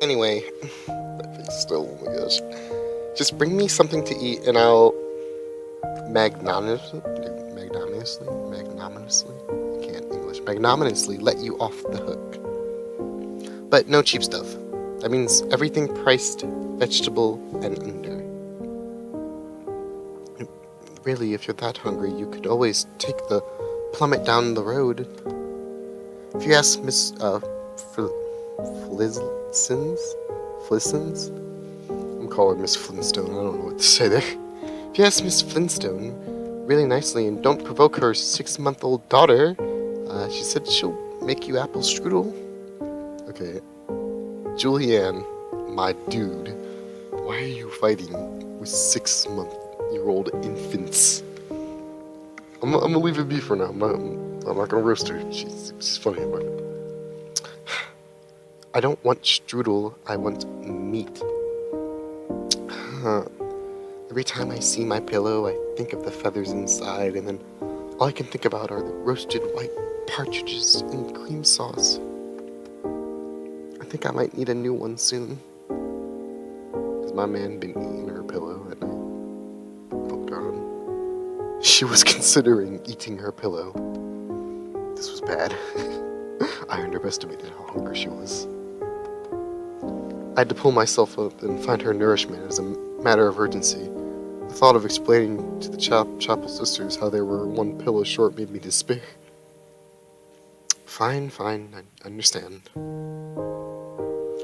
Anyway, that face still, oh my gosh. Just bring me something to eat and I'll magnanimously, I can't English, magnanimously let you off the hook. But no cheap stuff. That means everything priced vegetable and under. Really, if you're that hungry, you could always take the plummet down the road. If you ask Miss Flissons? I'm calling her Miss Flintstone, I don't know what to say there. If you ask Miss Flintstone really nicely and don't provoke her 6-month-old daughter, she said she'll make you apple strudel. Okay, Julianne, my dude, why are you fighting with 6-month-old infants? I'm gonna leave it be for now. I'm not gonna roast her. She's funny about it. I don't want strudel, I want meat. Every time I see my pillow, I think of the feathers inside, and then all I can think about are the roasted white partridges in cream sauce. I think I might need a new one soon. Has my man been eating her pillow at night? Oh god. She was considering eating her pillow. This was bad. I underestimated how hungry she was. I had to pull myself up and find her nourishment as a matter of urgency. The thought of explaining to the Chapel sisters how they were one pillow short made me despair. Fine, I understand.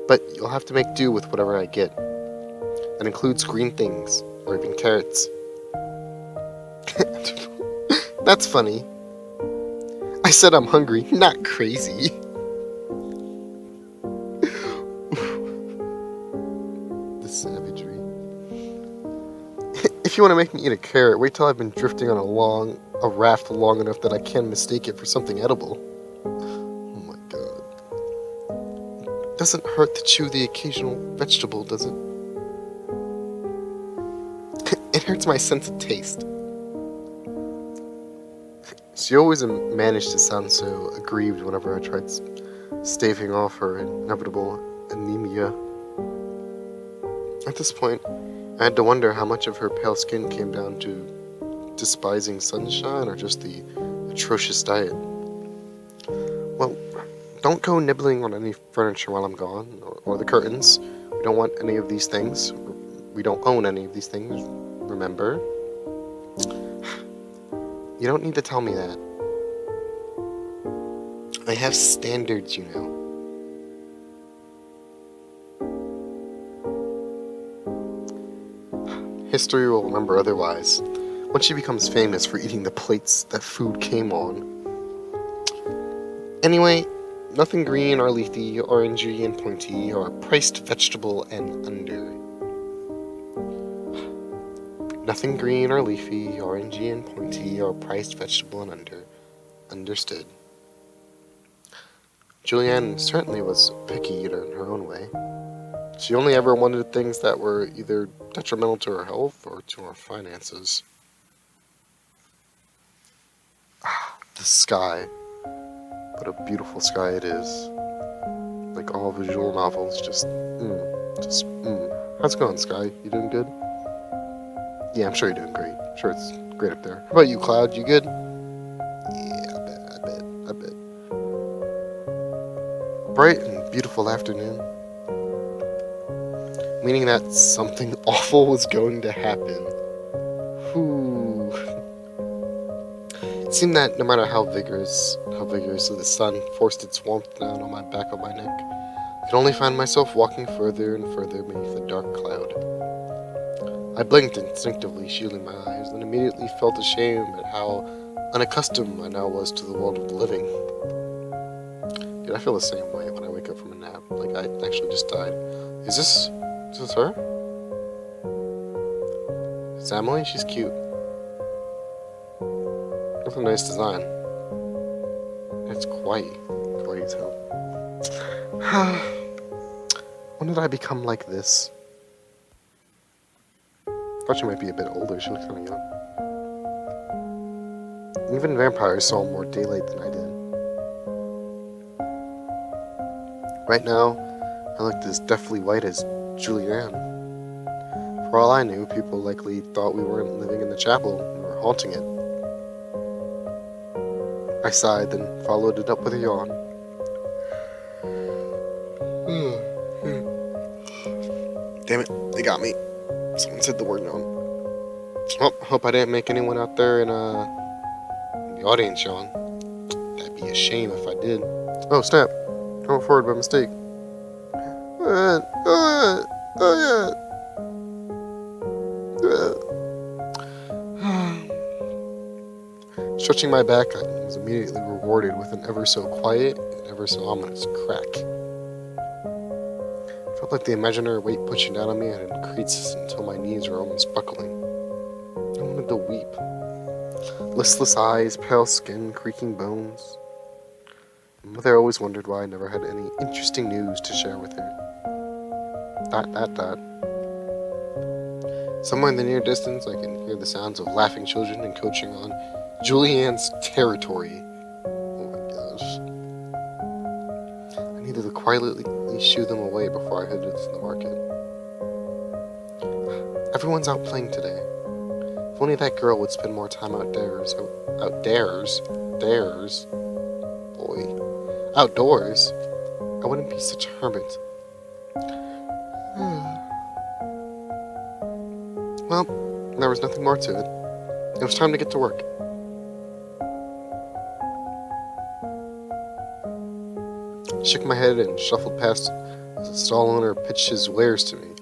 But you'll have to make do with whatever I get. That includes green things, or even carrots. That's funny. I said I'm hungry, not crazy. The savagery. If you want to make me eat a carrot, wait till I've been drifting on a raft long enough that I can mistake it for something edible. Oh my god. It doesn't hurt to chew the occasional vegetable, does it? It hurts my sense of taste. She always managed to sound so aggrieved whenever I tried staving off her inevitable anemia. At this point, I had to wonder how much of her pale skin came down to despising sunshine or just the atrocious diet. Well, don't go nibbling on any furniture while I'm gone, or the curtains. We don't want any of these things. We don't own any of these things, remember? You don't need to tell me that. I have standards, you know. History will remember otherwise. Once she becomes famous for eating the plates that food came on. Anyway, nothing green or leafy, orangey and pointy, or priced vegetable and under. Nothing green or leafy, orangey and pointy, or priced vegetable and under. Understood. Julianne certainly was a picky eater in her own way. She only ever wanted things that were either detrimental to her health or to her finances. The sky. What a beautiful sky it is. Like all visual novels, just. How's it going, Sky? You doing good? Yeah, I'm sure you're doing great. I'm sure it's great up there. How about you, Cloud? You good? Yeah, I bet. Bright and beautiful afternoon. Meaning that something awful was going to happen. Whew. It seemed that no matter how vigorously the sun forced its warmth down on my back of my neck, I could only find myself walking further and further beneath a dark cloud. I blinked instinctively, shielding my eyes, and immediately felt ashamed at how unaccustomed I now was to the world of the living. Dude, I feel the same way when I wake up from a nap, like I actually just died. Is this her? It's Emily? She's cute. That's a nice design. It's quite as hell. When did I become like this? I thought she might be a bit older. She looks kind of young. Even vampires saw more daylight than I did. Right now, I looked as deathly white as Julianne. For all I knew, people likely thought we weren't living in the chapel, we were haunting it. I sighed, then followed it up with a yawn. Damn it, they got me. Someone said the word yawn. Well, hope I didn't make anyone out there in the audience yawn. That'd be a shame if I did. Oh, snap. I went forward by mistake. Stretching my back, I was immediately rewarded with an ever so quiet and ever so ominous crack. It felt like the imaginary weight pushing down on me had increased until my knees were almost buckling. I wanted to weep. Listless eyes, pale skin, creaking bones. My mother always wondered why I never had any interesting news to share with her. ... Somewhere in the near distance, I can hear the sounds of laughing children encroaching on Julianne's territory. Oh my gosh. I needed to quietly shoo them away before I headed to the market. Everyone's out playing today. If only that girl would spend more time outdoors. Outdoors, I wouldn't be such a hermit. Well, there was nothing more to it. It was time to get to work. I shook my head and shuffled past as the stall owner pitched his wares to me.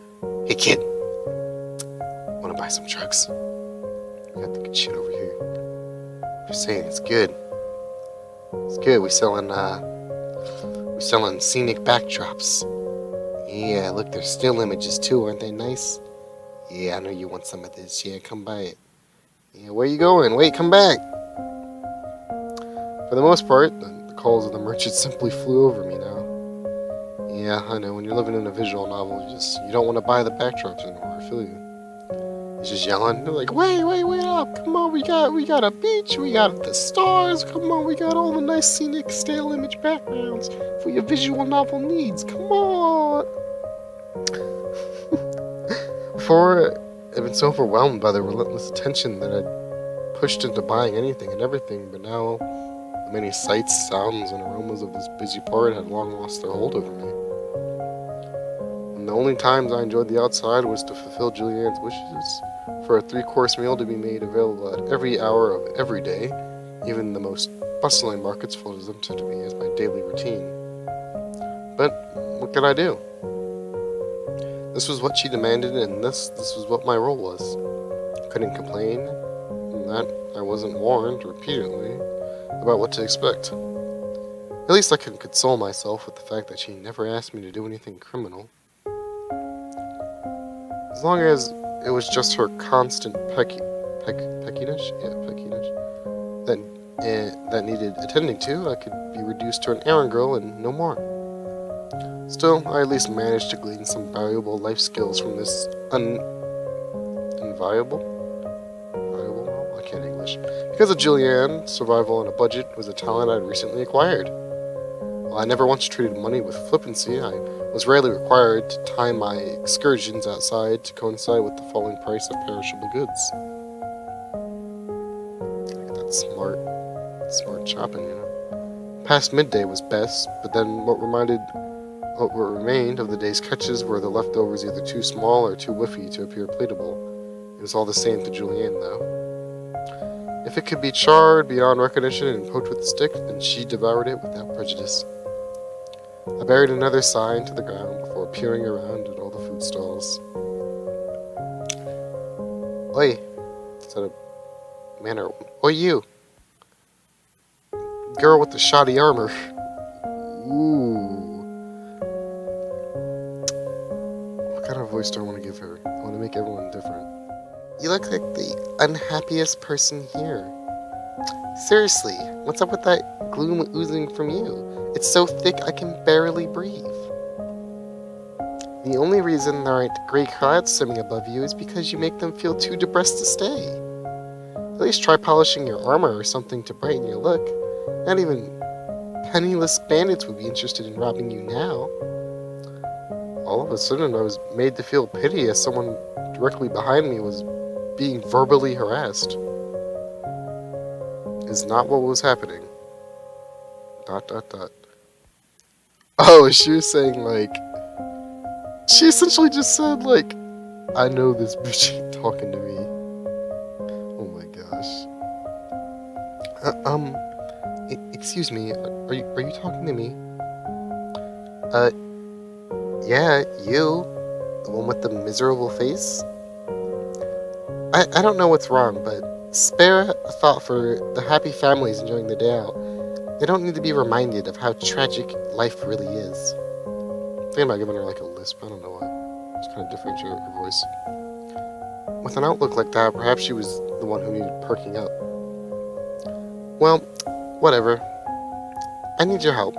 Hey kid, wanna buy some drugs? We got the good shit over here. Just saying, it's good. It's good. We're selling scenic backdrops. Yeah, look, they're still images too, aren't they nice? Yeah, I know you want some of this. Yeah, come buy it. Yeah, where you going? Wait, come back. For the most part, the calls of the merchant simply flew over me now. Yeah, I know, when you're living in a visual novel, you don't want to buy the backdrops anymore, I feel you. He's just yelling. They're like, wait up. Come on, we got a beach. We got the stars. Come on, we got all the nice scenic stale image backgrounds for your visual novel needs. Come on. Before, I'd been so overwhelmed by the relentless attention that I'd pushed into buying anything and everything, but now the many sights, sounds, and aromas of this busy part had long lost their hold over me. And the only times I enjoyed the outside was to fulfill Julianne's wishes for a 3-course meal to be made available at every hour of every day. Even the most bustling markets felt as empty to me as my daily routine. But what could I do? This was what she demanded, and this was what my role was. I couldn't complain, and that I wasn't warned repeatedly about what to expect. At least I could console myself with the fact that she never asked me to do anything criminal. As long as it was just her constant peckiness that needed attending to, I could be reduced to an errand girl and no more. Still, I at least managed to glean some valuable life skills from this invaluable? I can't English. Because of Julianne, survival on a budget was a talent I'd recently acquired. While I never once treated money with flippancy, I was rarely required to time my excursions outside to coincide with the falling price of perishable goods. That's smart shopping, you know. Past midday was best, but then what remained of the day's catches were the leftovers either too small or too whiffy to appear plateable. It was all the same to Julianne, though. If it could be charred beyond recognition and poked with a stick, then she devoured it without prejudice. I buried another sigh into the ground before peering around at all the food stalls. Oi! Is that a man or... Oi, you! Girl with the shoddy armor. Ooh. What kind of voice do I want to give her? I want to make everyone different. You look like the unhappiest person here. Seriously, what's up with that gloom oozing from you? It's so thick I can barely breathe. The only reason there aren't gray clouds swimming above you is because you make them feel too depressed to stay. At least try polishing your armor or something to brighten your look. Not even penniless bandits would be interested in robbing you now. all of a sudden I was made to feel pity as someone directly behind me was being verbally harassed. Is not what was happening. ... Oh, she was saying, like, she essentially just said, like, I know this bitch ain't talking to me. Oh my gosh. Excuse me, are you talking to me? Uh, yeah, you. The one with the miserable face? I don't know what's wrong, but spare a thought for the happy families enjoying the day out. They don't need to be reminded of how tragic life really is. I'm thinking about giving her like a lisp, I don't know why. Just kind of differentiate her voice. With an outlook like that, perhaps she was the one who needed perking up. Well, whatever. I need your help.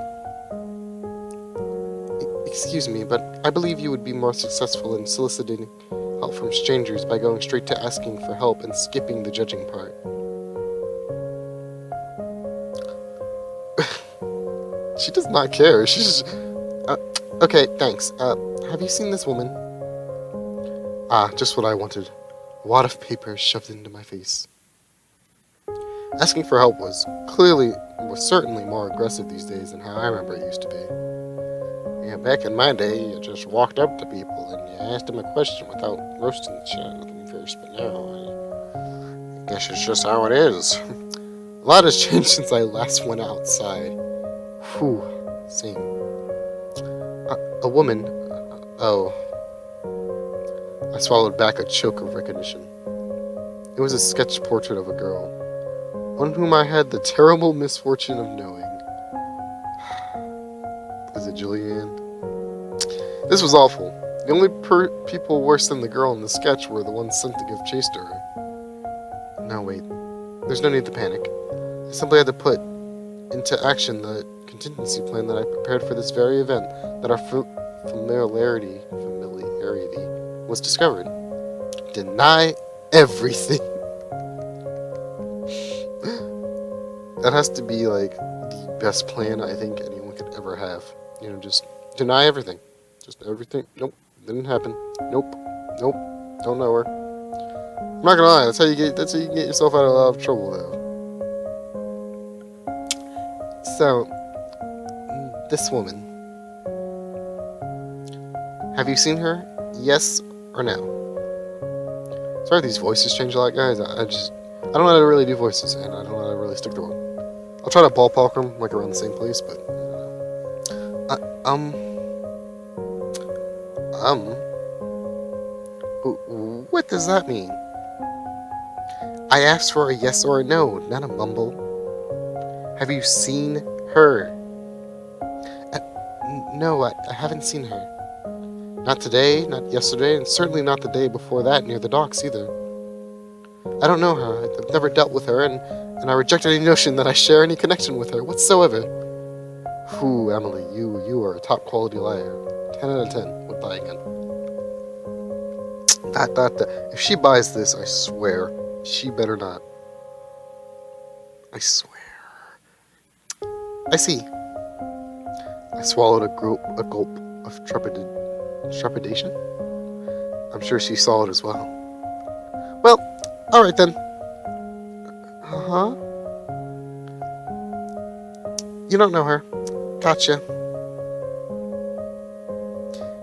Excuse me, but I believe you would be more successful in soliciting help from strangers by going straight to asking for help and skipping the judging part. She does not care. She's just... okay, thanks. Have you seen this woman? Ah, just what I wanted. A wad of paper shoved into my face. Asking for help was certainly more aggressive these days than how I remember it used to be. Yeah, back in my day, you just walked up to people and you asked them a question without roasting the shit out of them first, but now, I guess it's just how it is. A lot has changed since I last went outside. Whew, same. A woman, oh. I swallowed back a choke of recognition. It was a sketch portrait of a girl, one whom I had the terrible misfortune of knowing. Was it Julianne? This was awful. The only people worse than the girl in the sketch were the ones sent to give chase to her. No, wait. There's no need to panic. I simply had to put into action the contingency plan that I prepared for this very event, that our familiarity was discovered. Deny everything. That has to be like the best plan I think anyone could ever have. You know, just deny everything. Just everything. Nope. Didn't happen. Nope. Don't know her. I'm not gonna lie, that's how you get yourself out of a lot of trouble though. So, this woman. Have you seen her? Yes or no? Sorry these voices change a lot, guys. I don't know how to really do voices, and I don't know how to really stick to one. I'll try to ballpark them, like, around the same place, but... What does that mean? I asked for a yes or a no, not a mumble. Have you seen her? No, I haven't seen her. Not today, not yesterday, and certainly not the day before that near the docks either. I don't know her. I've never dealt with her, and I reject any notion that I share any connection with her whatsoever. Whew, Emily, you are a top quality liar. 10 out of 10 would buy again. If she buys this, I swear, she better not. I swear. I see. I swallowed a gulp of trepidation. I'm sure she saw it as well. Well, alright then. Uh-huh. You don't know her. Gotcha.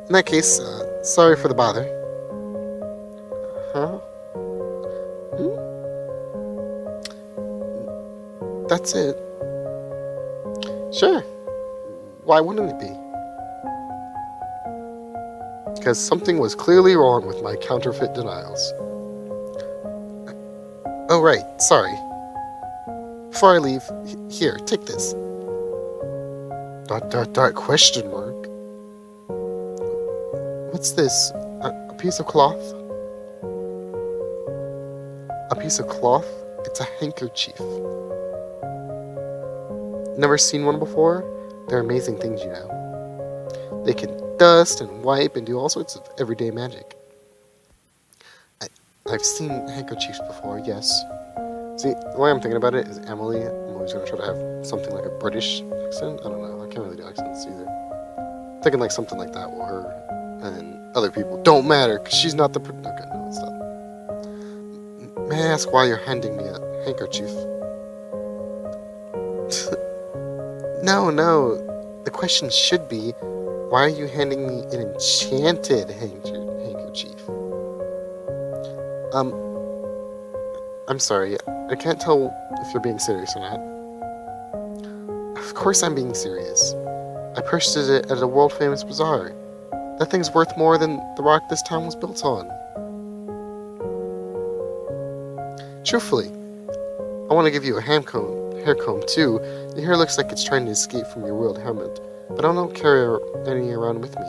In that case, sorry for the bother. Huh? That's it. Sure. Why wouldn't it be? Because something was clearly wrong with my counterfeit denials. Oh, right. Sorry. Before I leave, here, take this. ... question mark. What's this? A piece of cloth? A piece of cloth? It's a handkerchief. Never seen one before? They're amazing things, you know. They can dust and wipe and do all sorts of everyday magic. I've seen handkerchiefs before, yes. See, the way I'm thinking about it is I'm always going to try to have something like a British accent. I don't know, I can't really do accents either. I'm thinking like something like that, where her and other people don't matter because she's not the. Okay, no, stop. May I ask why you're handing me a handkerchief? No. The question should be, why are you handing me an enchanted handkerchief? I'm sorry. I can't tell if you're being serious or not. Of course I'm being serious. I purchased it at a world-famous bazaar. That thing's worth more than the rock this town was built on. Truthfully, I want to give you a hair comb too. Your hair looks like it's trying to escape from your royal helmet, but I don't carry any around with me.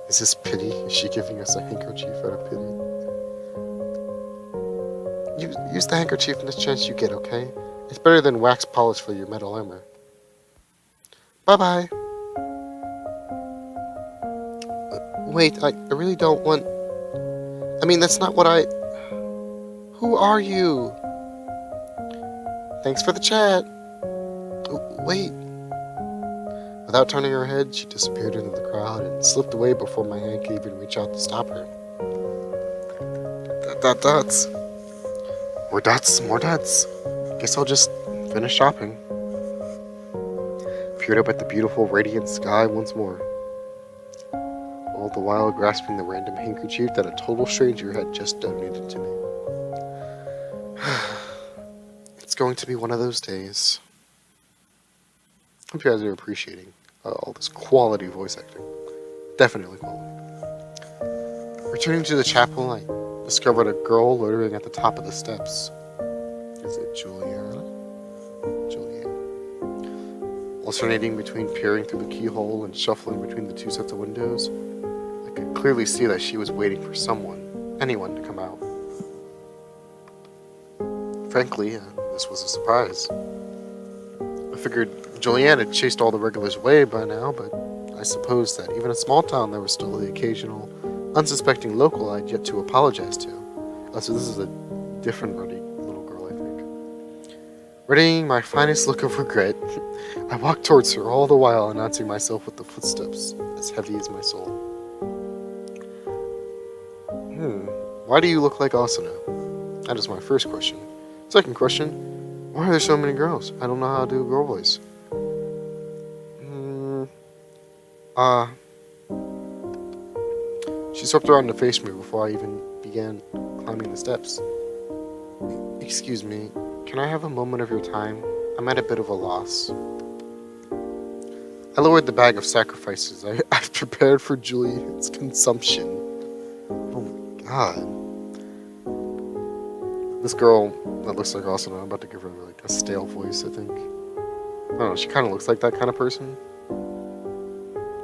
Is this pity? Is she giving us a handkerchief out of pity? Use the handkerchief in the chance you get, okay? It's better than wax polish for your metal armor. Bye-bye. Wait, I really don't want... I mean, that's not what I... Who are you? Thanks for the chat. Wait. Without turning her head, she disappeared into the crowd and slipped away before my hand could even reach out to stop her. Dots. More dots. Guess I'll just finish shopping. Peered up at the beautiful, radiant sky once more, all the while grasping the random handkerchief that a total stranger had just donated to me. It's going to be one of those days. Hope you guys are appreciating all this quality voice acting. Definitely quality. Returning to the chapel, I discovered a girl loitering at the top of the steps. Is it Juliana? Alternating between peering through the keyhole and shuffling between the two sets of windows, I could clearly see that she was waiting for anyone to come out. Frankly, this was a surprise. I figured Julianne had chased all the regulars away by now, but I suppose that even in a small town there was still the occasional, unsuspecting local I'd yet to apologize to. So this is a different ruddy little girl, I think. Readying my finest look of regret, I walked towards her, all the while announcing myself with the footsteps as heavy as my soul. Why do you look like Asuna? That is my first question. Second question, why are there so many girls? I don't know how to do a girl voice. She swept around to face me before I even began climbing the steps. Excuse me, can I have a moment of your time? I'm at a bit of a loss. I lowered the bag of sacrifices I've prepared for Julian's consumption. Oh my god. This girl that looks like Asuna, I'm about to give her like a stale voice, I think. I don't know, she kind of looks like that kind of person.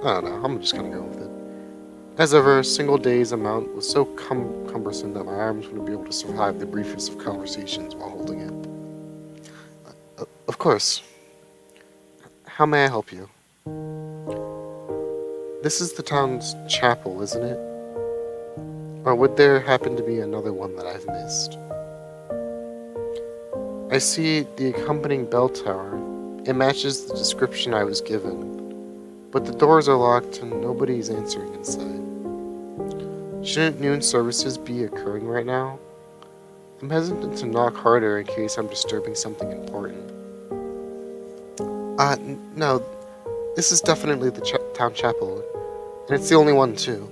I don't know, I'm just gonna go with it. As ever, a single day's amount was so cumbersome that my arms wouldn't be able to survive the briefest of conversations while holding it. Of course. How may I help you? This is the town's chapel, isn't it? Or would there happen to be another one that I've missed? I see the accompanying bell tower. It matches the description I was given, but the doors are locked and nobody's answering inside. Shouldn't noon services be occurring right now? I'm hesitant to knock harder in case I'm disturbing something important. No, this is definitely the town chapel, and it's the only one too.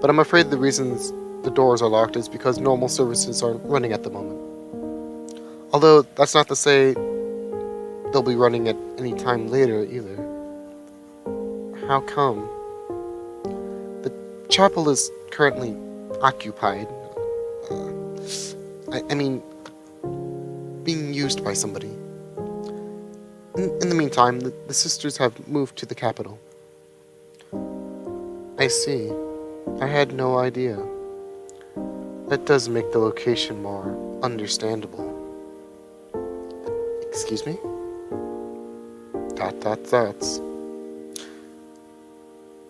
But I'm afraid the reasons the doors are locked is because normal services aren't running at the moment. Although, that's not to say they'll be running at any time later either. How come? The chapel is currently occupied. I mean, being used by somebody. In the meantime, the sisters have moved to the capital. I see. I had no idea. That does make the location more understandable. Excuse me? ...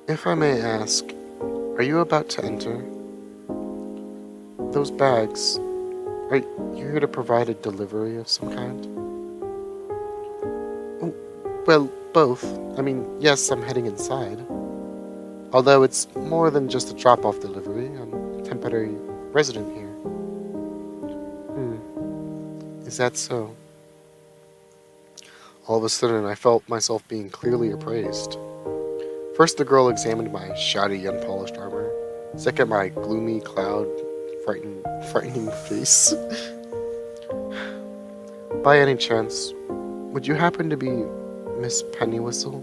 If I may ask, are you about to enter? Those bags, are you here to provide a delivery of some kind? Well, both. I mean, yes, I'm heading inside. Although it's more than just a drop-off delivery, I'm a temporary resident here. Is that so? All of a sudden, I felt myself being clearly appraised. First, the girl examined my shoddy, unpolished armor. Second, my gloomy, frightening face. By any chance, would you happen to be Miss Pennywhistle?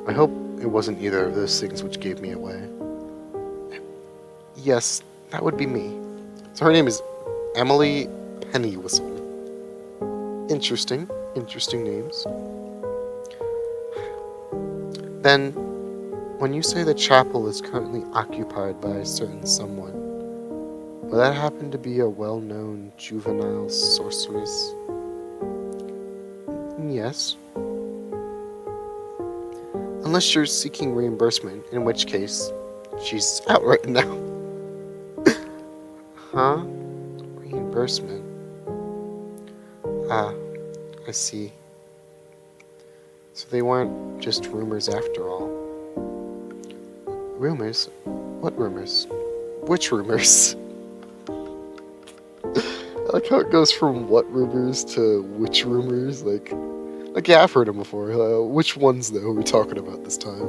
I hope it wasn't either of those things which gave me away. Yes, that would be me. So her name is Emily Pennywhistle. Interesting names. Then, when you say the chapel is currently occupied by a certain someone, will that happen to be a well-known juvenile sorceress? Yes. Unless you're seeking reimbursement, in which case, she's out right now. Huh? Reimbursement? Ah, I see. So they weren't just rumors after all. Rumors? What rumors? Which rumors? I like how it goes from what rumors to which rumors. Like yeah, I've heard them before. Which ones though are we talking about this time?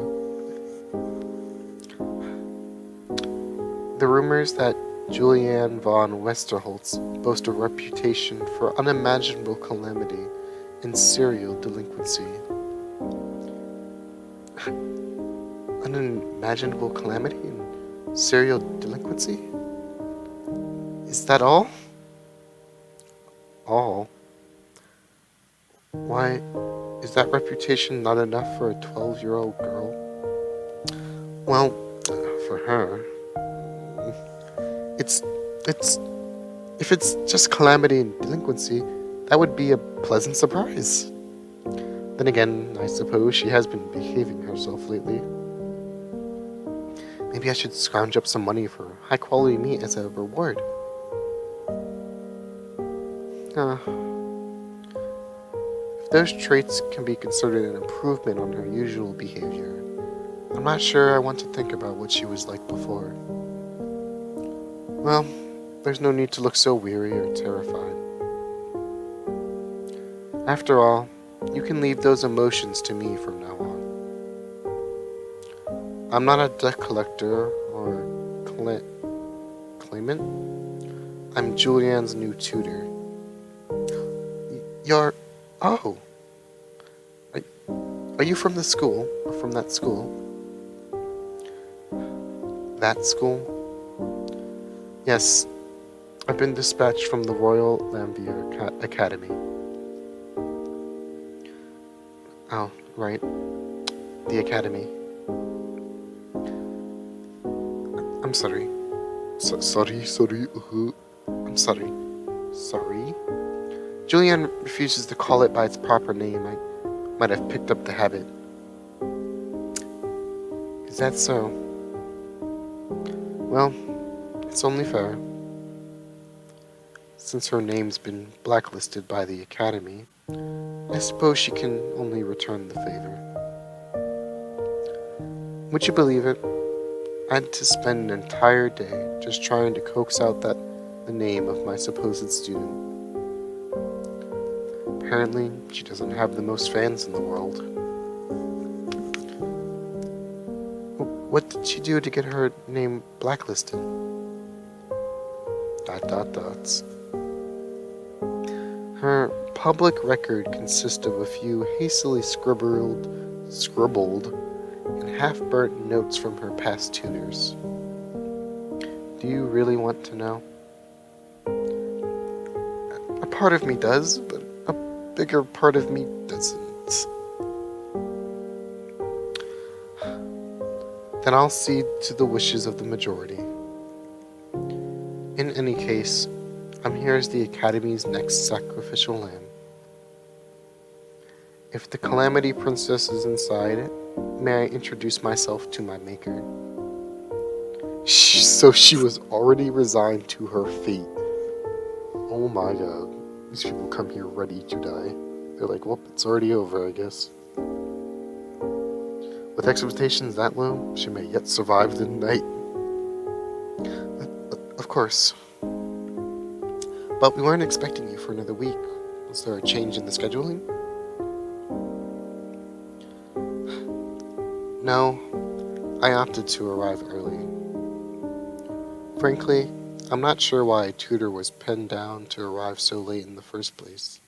The rumors that Julianne von Westerholtz boast a reputation for unimaginable calamity and serial delinquency. Unimaginable calamity and serial delinquency? Is that all? All? Why, is that reputation not enough for a 12-year-old girl? Well, for her, if it's just calamity and delinquency, that would be a pleasant surprise. Then again, I suppose she has been behaving herself lately. Maybe I should scrounge up some money for high-quality meat as a reward. If those traits can be considered an improvement on her usual behavior, I'm not sure I want to think about what she was like before. Well, there's no need to look so weary or terrified. After all, you can leave those emotions to me from now on. I'm not a debt collector or claimant. I'm Julianne's new tutor. Oh. Are you from the school? Or from that school? That school? Yes. I've been dispatched from the Royal Lambier Academy. Oh, right. The Academy. I'm sorry. Sorry. I'm sorry. Sorry? Julianne refuses to call it by its proper name. I might have picked up the habit. Is that so? Well, it's only fair. Since her name's been blacklisted by the Academy, I suppose she can only return the favor. Would you believe it? I had to spend an entire day just trying to coax out the name of my supposed student. Apparently, she doesn't have the most fans in the world. What did she do to get her name blacklisted? ... Her public record consists of a few hastily scribbled and half-burnt notes from her past tutors. Do you really want to know? A part of me does, but a bigger part of me doesn't. Then I'll cede to the wishes of the majority. In any case, I'm here as the Academy's next sacrificial lamb. If the Calamity Princess is inside, may I introduce myself to my maker? So she was already resigned to her fate. Oh my god. These people come here ready to die. They're like, well, it's already over, I guess. With expectations that low, she may yet survive the night. Of course. But we weren't expecting you for another week. Was there a change in the scheduling? No, I opted to arrive early. Frankly, I'm not sure why a tutor was pinned down to arrive so late in the first place,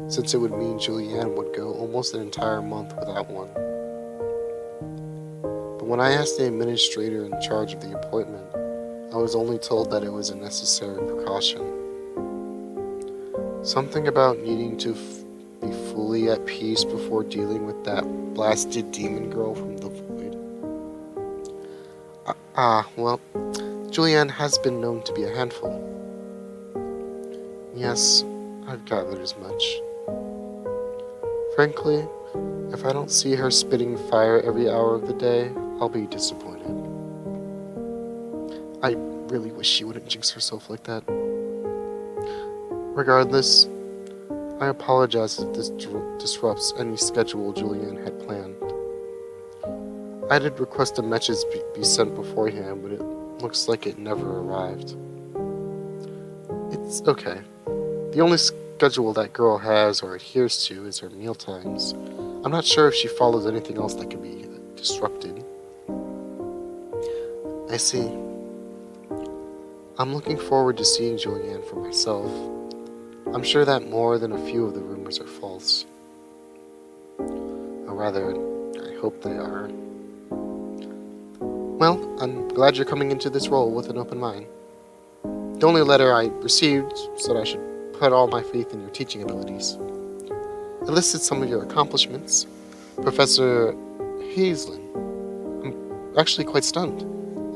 since it would mean Julianne would go almost an entire month without one. But when I asked the administrator in charge of the appointment, I was only told that it was a necessary precaution. Something about needing to be fully at peace before dealing with that blasted demon girl from the void. Well, Julianne has been known to be a handful. Yes, I've gathered as much. Frankly, if I don't see her spitting fire every hour of the day, I'll be disappointed. I really wish she wouldn't jinx herself like that. Regardless, I apologize if this disrupts any schedule Julianne had planned. I did request a message be sent beforehand, but it looks like it never arrived. It's okay. The only schedule that girl has or adheres to is her meal times. I'm not sure if she follows anything else that can be disrupted. I see. I'm looking forward to seeing Julianne for myself. I'm sure that more than a few of the rumors are false. Or rather, I hope they are. Well, I'm glad you're coming into this role with an open mind. The only letter I received said I should put all my faith in your teaching abilities. It listed some of your accomplishments. Professor Hazelin. I'm actually quite stunned.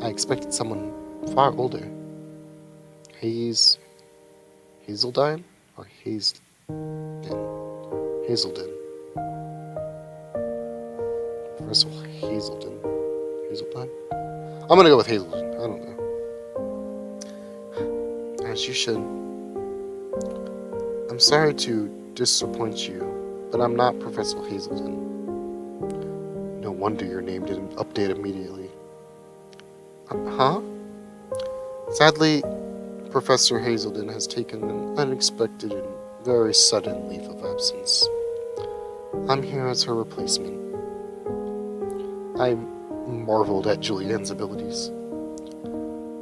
I expected someone far older. Hazeldine? Or Hazelden. Professor Hazeldine? I'm gonna go with Hazelden. I don't know. As you should. I'm sorry to disappoint you, but I'm not Professor Hazelden. No wonder your name didn't update immediately. Huh? Sadly, Professor Hazelden has taken an unexpected and very sudden leave of absence. I'm here as her replacement. I marveled at Julianne's abilities.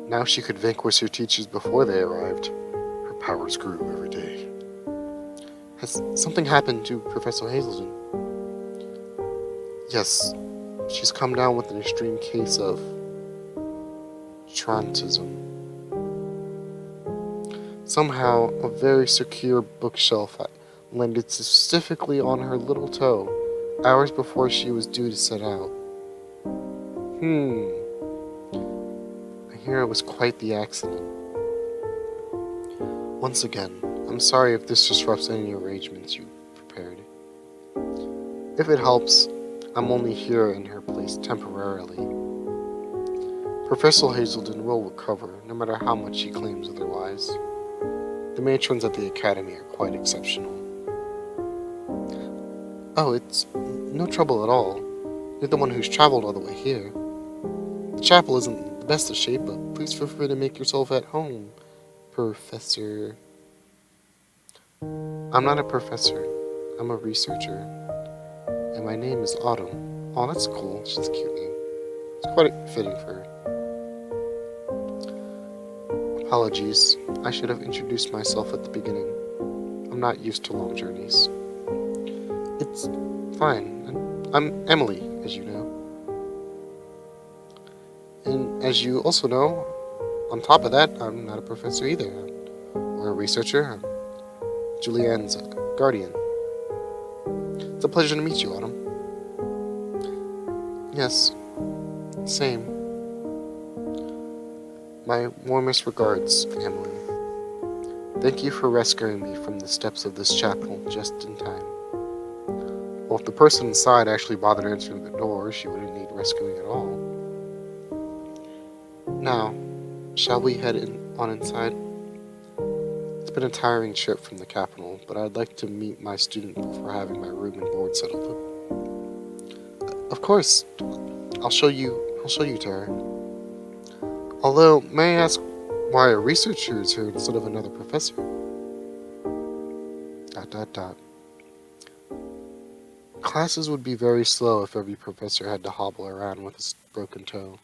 Now she could vanquish her teachers before they arrived. Her powers grew every day. Has something happened to Professor Hazelden? Yes, she's come down with an extreme case of trantism. Somehow, a very secure bookshelf landed specifically on her little toe, hours before she was due to set out. I hear it was quite the accident. Once again, I'm sorry if this disrupts any arrangements you prepared. If it helps, I'm only here in her place temporarily. Professor Hazelden will recover, no matter how much she claims otherwise. The matrons at the academy are quite exceptional. Oh, it's no trouble at all. You're the one who's traveled all the way here. The chapel isn't the best of shape, but please feel free to make yourself at home, Professor. I'm not a professor. I'm a researcher. And my name is Autumn. Oh, that's cool. She's a cute name. It's quite fitting for her. Apologies. I should have introduced myself at the beginning. I'm not used to long journeys. It's fine. I'm Emily, as you know. And as you also know, on top of that, I'm not a professor either. Or a researcher. I'm Julianne's guardian. It's a pleasure to meet you, Autumn. Yes, same. My warmest regards, Emily. Thank you for rescuing me from the steps of this chapel just in time. Well, if the person inside actually bothered answering the door, she wouldn't need rescuing at all. Now, shall we head on inside? It's been a tiring trip from the capital, but I'd like to meet my student before having my room and board settled up. Of course, I'll show you to her. Although, may I ask why a researcher is here instead of another professor? Dot dot dot. Classes would be very slow if every professor had to hobble around with his broken toe.